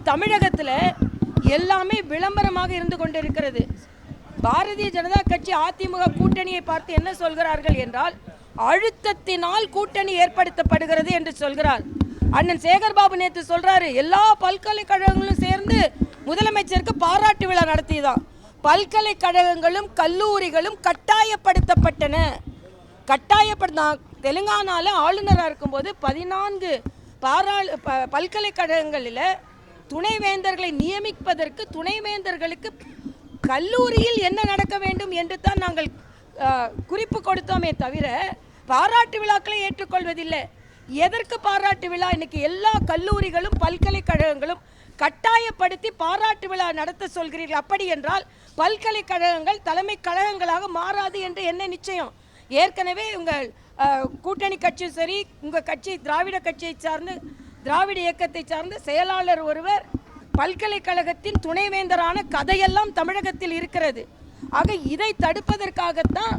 தமிழகத்தில் எல்லாமே விளம்பரமாக இருந்து கொண்டிருக்கிறது. பாரதிய ஜனதா கட்சி அதிமுக கூட்டணியை பார்த்து என்ன சொல்கிறார்கள் என்றால், அழுத்தத்தினால் கூட்டணி ஏற்படுத்தப்படுகிறது என்று சொல்கிறார். அண்ணன் சேகர்பாபு நேற்று சொல்றாரு, எல்லா பல்கலைக்கழகங்களும் சேர்ந்து முதலமைச்சருக்கு பாராட்டு விழா நடத்தியதான். பல்கலைக்கழகங்களும் கல்லூரிகளும் கட்டாயப்படுத்தப்பட்டன. தெலுங்கானால ஆளுநராக இருக்கும்போது 14 பல்கலைக்கழகங்களில் துணைவேந்தர்களை நியமிப்பதற்கு துணைவேந்தர்களுக்கு கல்லூரியில் என்ன நடக்க வேண்டும் என்று தான் நாங்கள் குறிப்பு கொடுத்தோமே தவிர பாராட்டு விழாக்களை ஏற்றுக்கொள்வதில்லை. எதற்கு பாராட்டு விழா? இன்னைக்கு எல்லா கல்லூரிகளும் பல்கலைக்கழகங்களும் கட்டாயப்படுத்தி பாராட்டு விழா நடத்த சொல்கிறீர்கள். அப்படி என்றால் பல்கலைக்கழகங்கள் தலைமை கழகங்களாக மாறாது என்று என்ன நிச்சயம்? ஏற்கனவே உங்கள் கூட்டணி கட்சியும் சரி, உங்கள் கட்சி திராவிட கட்சியை சார்ந்து திராவிட இயக்கத்தை சார்ந்த செயலாளர் ஒருவர் பல்கலைக்கழகத்தின் துணைவேந்தரான கதையெல்லாம் தமிழகத்தில் இருக்கிறது. ஆக இதை தடுப்பதற்காகத்தான்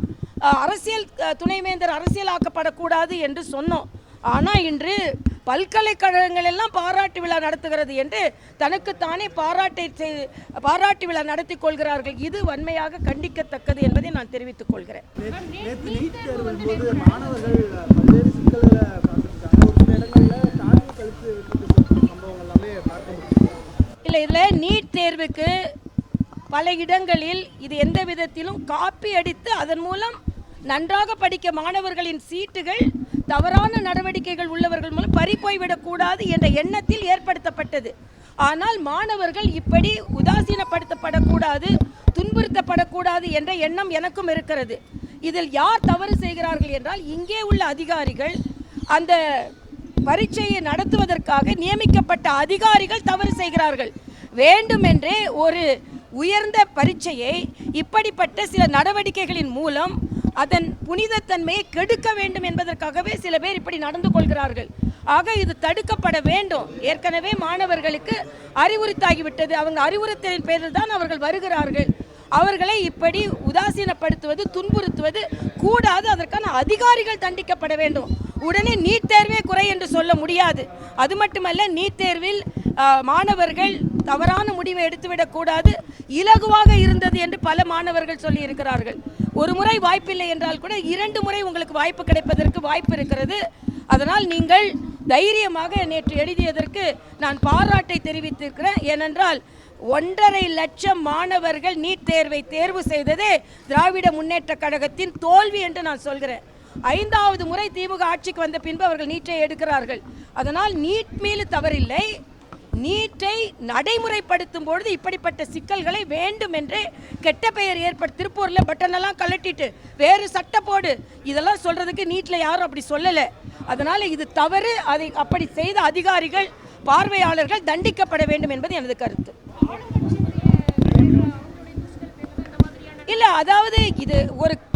அரசியல் துணைவேந்தர் அரசியலாக்கப்படக்கூடாது என்று சொன்னோம். ஆனால் இன்று பல்கலைக்கழகங்கள் எல்லாம் பாராட்டு விழா நடத்துகிறது என்று தனக்குத்தானே பாராட்டு விழா நடத்தி கொள்கிறார்கள். இது வன்மையாக கண்டிக்கத்தக்கது என்பதை நான் தெரிவித்துக் கொள்கிறேன். இல்லை, இதில் நீட் தேர்வுக்கு பல இடங்களில் இது எந்த விதத்திலும் காப்பி அடித்து அதன் மூலம் நன்றாக படிக்க மாணவர்களின் சீட்டுகள் தவறான நடவடிக்கைகள் உள்ளவர்கள் மூலம் பறிப்போய்விடக்கூடாது என்ற எண்ணத்தில் ஏற்படுத்தப்பட்டது. ஆனால் மாணவர்கள் இப்படி உதாசீனப்படுத்தப்படக்கூடாது, துன்புறுத்தப்படக்கூடாது என்ற எண்ணம் எனக்கும் இருக்கிறது. இதில் யார் தவறு செய்கிறார்கள் என்றால், இங்கே உள்ள அதிகாரிகள், அந்த பரீட்சையை நடத்துவதற்காக நியமிக்கப்பட்ட அதிகாரிகள் தவறு செய்கிறார்கள். வேண்டுமென்றே ஒரு உயர்ந்த பரீட்சையை இப்படிப்பட்ட சில நடவடிக்கைகளின் மூலம் அதன் புனிதத்தன்மையை கெடுக்க வேண்டும் என்பதற்காகவே சில பேர் இப்படி நடந்து கொள்கிறார்கள். ஆக இது தடுக்கப்பட வேண்டும். ஏற்கனவே மாணவர்களுக்கு அறிவுறுத்தாகிவிட்டது. அவங்க அறிவுறுத்தலின் பேரில் தான் அவர்கள் வருகிறார்கள். அவர்களை இப்படி உதாசீனப்படுத்துவது, துன்புறுத்துவது கூடாது. அதற்கான அதிகாரிகள் தண்டிக்கப்பட வேண்டும். உடனே நீட் தேர்வே குறை என்று சொல்ல முடியாது. அது மட்டுமல்ல, நீட் தேர்வில் மாணவர்கள் தவறான முடிவை எடுத்துவிடக்கூடாது, இலகுவாக இருந்தது என்று பல மாணவர்கள் சொல்லி இருக்கிறார்கள். ஒரு முறை வாய்ப்பில்லை என்றால் கூட 2 முறை உங்களுக்கு வாய்ப்பு கிடைப்பதற்கு வாய்ப்பு இருக்கிறது. அதனால் நீங்கள் தைரியமாக நேற்று எழுதியதற்கு நான் பாராட்டை தெரிவித்திருக்கிறேன். ஏனென்றால் 1.5 லட்சம் மாணவர்கள் நீட் தேர்வை தேர்வு செய்ததே திராவிட முன்னேற்ற கழகத்தின் தோல்வி என்று நான் சொல்கிறேன். 5வது முறை திமுக ஆட்சிக்கு வந்த பின்பு அவர்கள் நீட்டை எடுக்கிறார்கள். அதனால் நீட் மீது தவறில்லை. நீட்டை நடைமுறைப்படுத்தும் பொழுது இப்படிப்பட்ட சிக்கல்களை வேண்டுமென்றே கெட்ட பெயர் திருப்பூரில் பட்டனெல்லாம் கலட்டிட்டு வேறு சட்ட போடு இதெல்லாம் சொல்றதுக்கு நீட்டில் யாரும் அப்படி சொல்லலை. அதனால் இது தவறு. அதை அப்படி செய்த அதிகாரிகள், பார்வையாளர்கள் தண்டிக்கப்பட வேண்டும் என்பது எனது கருத்து. இல்லை, அதாவது இது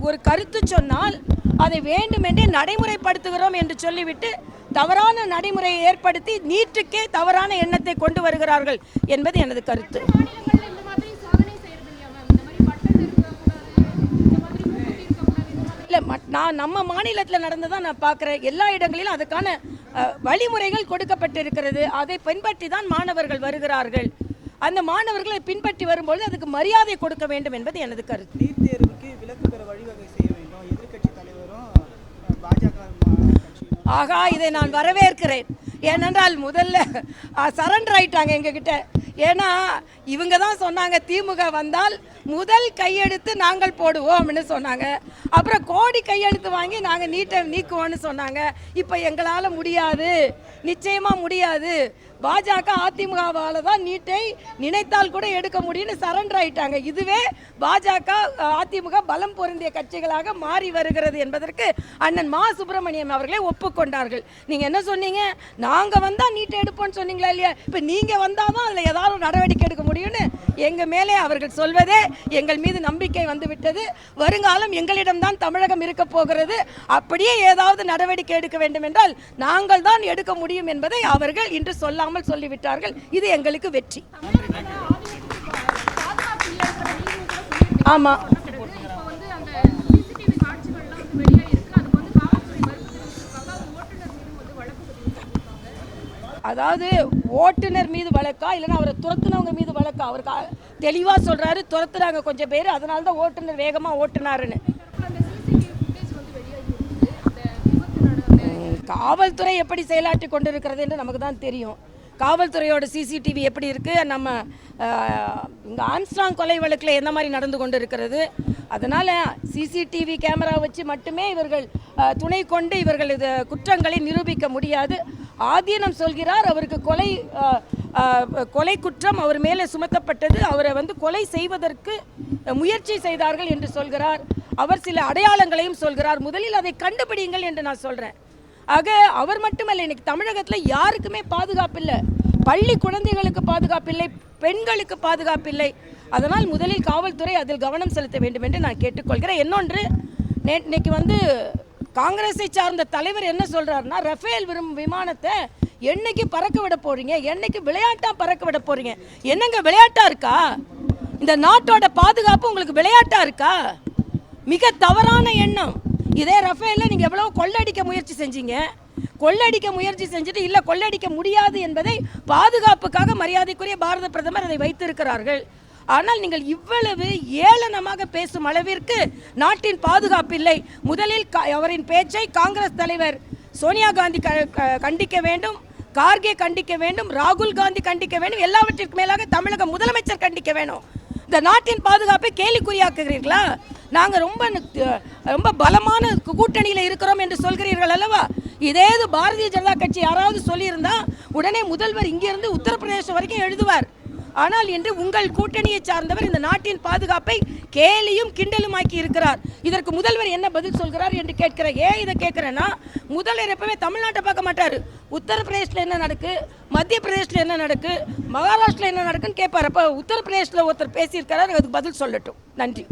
ஒரு கருத்து சொன்னால் அதை வேண்டுமென்றே நடைமுறைப்படுத்துகிறோம் என்று சொல்லிவிட்டு தவறான நடைமுறையை ஏற்படுத்தி நீட்டுக்கே தவறான எண்ணத்தை கொண்டு வருகிறார்கள் என்பது எனது கருத்து. இல்லை, நம்ம மாநிலத்தில் நடந்ததான் நான் பார்க்குறேன். எல்லா இடங்களிலும் அதுக்கான வழிமுறைகள் கொடுக்கப்பட்டிருக்கிறது. அதை பின்பற்றி தான் மாணவர்கள் வருகிறார்கள். அந்த மாணவர்களை பின்பற்றி வரும்போது அதுக்கு மரியாதை கொடுக்க வேண்டும் என்பது எனது கருத்து. நீட் தேர்வுக்கு விலக்கு பெற வழிவகை செய்ய வேண்டும். எதிர்க்கட்சி தலைவரும் பாஜக. ஆகா, இதை நான் வரவேற்கிறேன். ஏனென்றால் முதல்ல சரண்டர் ஆயிட்டாங்க எங்ககிட்ட. ஏன்னா இவங்க தான் சொன்னாங்க, திமுக வந்தால் முதல் கையெழுத்து நாங்கள் போடுவோம்னு சொன்னாங்க. அப்புறம் கோடி கையெழுத்து வாங்கி நாங்கள் நீட்டை நீக்குவோம்னு சொன்னாங்க. இப்போ எங்களால் முடியாது, நிச்சயமாக முடியாது, பாஜக அதிமுகவால் தான் நீட்டை நினைத்தால் கூட எடுக்க முடியும்னு சரண்டர் ஆயிட்டாங்க. இதுவே பாஜக அதிமுக பலம் பொருந்திய கட்சிகளாக மாறி வருகிறது என்பதற்கு அண்ணன் மா சுப்பிரமணியம் அவர்களே ஒப்புக்கொண்டார்கள். நீங்கள் என்ன சொன்னீங்க? நாங்கள் வந்தால் நீட்டை எடுப்போம்னு சொன்னீங்களா இல்லையா? இப்போ நீங்கள் வந்தால் தான் அதில் ஏதாவது நடவடிக்கை எடுக்க முடியும்னு எங்கள் மேலே அவர்கள் சொல்வதே எங்கள் மீது நம்பிக்கை வந்துவிட்டது. வருங்காலம் எங்களிடம்தான் தமிழகம் இருக்க போகிறது. அப்படியே ஏதாவது நடவடிக்கை எடுக்க வேண்டும் என்றால் நாங்கள் தான் எடுக்க முடியும் என்பதை அவர்கள் இன்று சொல்லாமல் சொல்லிவிட்டார்கள். இது எங்களுக்கு வெற்றி. ஆமா, அதாவது ஓட்டுநர் மீது வழக்கா இல்லைன்னா அவரை துரத்துனவங்க மீது வழக்கா? அவர் தெளிவாக சொல்கிறாரு, துரத்துறாங்க கொஞ்சம் பேர், அதனால தான் ஓட்டுநர் வேகமாக ஓட்டுனாருன்னு. காவல்துறை எப்படி செயலாற்றி கொண்டிருக்கிறது என்று நமக்கு தான் தெரியும். காவல்துறையோட சிசிடிவி எப்படி இருக்குது, நம்ம இங்கே ஆம்ஸ்ட்ராங் கொலை வழக்கில் எந்த மாதிரி நடந்து கொண்டு இருக்கிறது. அதனால் சிசிடிவி கேமரா வச்சு மட்டுமே இவர்கள் துணை கொண்டு இவர்கள் இது குற்றங்களை நிரூபிக்க முடியாது. ஆதீனம் சொல்கிறார் அவருக்கு கொலை குற்றம் அவர் மேலே சுமத்தப்பட்டது, அவரை கொலை செய்வதற்கு முயற்சி செய்தார்கள் என்று சொல்கிறார். அவர் சில அடையாளங்களையும் சொல்கிறார். முதலில் அதை கண்டுபிடிங்கள் என்று நான் சொல்கிறேன். ஆக அவர் மட்டுமல்ல, இன்னைக்கு தமிழகத்தில் யாருக்குமே பாதுகாப்பில்லை. பள்ளி குழந்தைகளுக்கு பாதுகாப்பில்லை, பெண்களுக்கு பாதுகாப்பில்லை. அதனால் முதலில் காவல்துறை அதில் கவனம் செலுத்த வேண்டும் என்று நான் கேட்டுக்கொள்கிறேன். இன்னொன்று, இன்னைக்கு காங்கிரஸை சார்ந்த தலைவர் என்ன சொல்றாருன்னா, ரஃபேல் விமானத்தை என்னைக்கு பறக்க விட போறீங்க, என்னைக்கு விளையாட்டா பறக்க விட போறீங்க? என்னங்க விளையாட்டா இருக்கா? இந்த நாட்டோட பாதுகாப்பு உங்களுக்கு விளையாட்டா இருக்கா? மிக தவறான எண்ணம். இதே ரஃபேலில் நீங்கள் எவ்வளோ கொள்ளடிக்க முயற்சி செஞ்சீங்க. கொள்ளடிக்க முயற்சி செஞ்சுட்டு இல்லை கொள்ளடிக்க முடியாது என்பதை பாதுகாப்புக்காக மரியாதைக்குரிய பாரத பிரதமர் அதை வைத்திருக்கிறார்கள். ஆனால் நீங்கள் இவ்வளவு ஏளனமாக பேசும் அளவிற்கு நாட்டின் பாதுகாப்பு இல்லை. முதலில் அவரின் பேச்சை காங்கிரஸ் தலைவர் சோனியா காந்தி கண்டிக்க வேண்டும், கார்கே கண்டிக்க வேண்டும், ராகுல் காந்தி கண்டிக்க வேண்டும், எல்லாவற்றிற்கு மேலாக தமிழக முதலமைச்சர் கண்டிக்க வேணும். இந்த நாட்டின் பாதுகாப்பை கேலிக்குறியாக்குகிறீர்களா? நாங்கள் ரொம்ப பலமான கூட்டணியில் இருக்கிறோம் என்று சொல்கிறீர்கள் அல்லவா? இதே பாரதிய ஜனதா கட்சி யாராவது சொல்லியிருந்தா உடனே முதல்வர் இங்கிருந்து உத்தரப்பிரதேசம் வரைக்கும் எழுதுவார். ஆனால் இன்று உங்கள் கூட்டணியை சார்ந்தவர் இந்த நாட்டின் பாதுகாப்பை கேலியும் கிண்டலுமாக்கி இருக்கிறார். இதற்கு முதல்வர் என்ன பதில் சொல்கிறார் என்று கேட்கிறேன். ஏன் இதை கேட்கிறேன்னா, முதல்வர் எப்பவுமே தமிழ்நாட்டை பார்க்க மாட்டார். உத்தரப்பிரதேசத்தில் என்ன நடக்கு, மத்திய பிரதேசத்தில் என்ன நடக்கு, மகாராஷ்டிரில் என்ன நடக்குன்னு கேட்பார். அப்போ உத்தரப்பிரதேசத்தில் ஒருத்தர் பேசியிருக்கிறார், அதுக்கு பதில் சொல்லட்டும். நன்றி.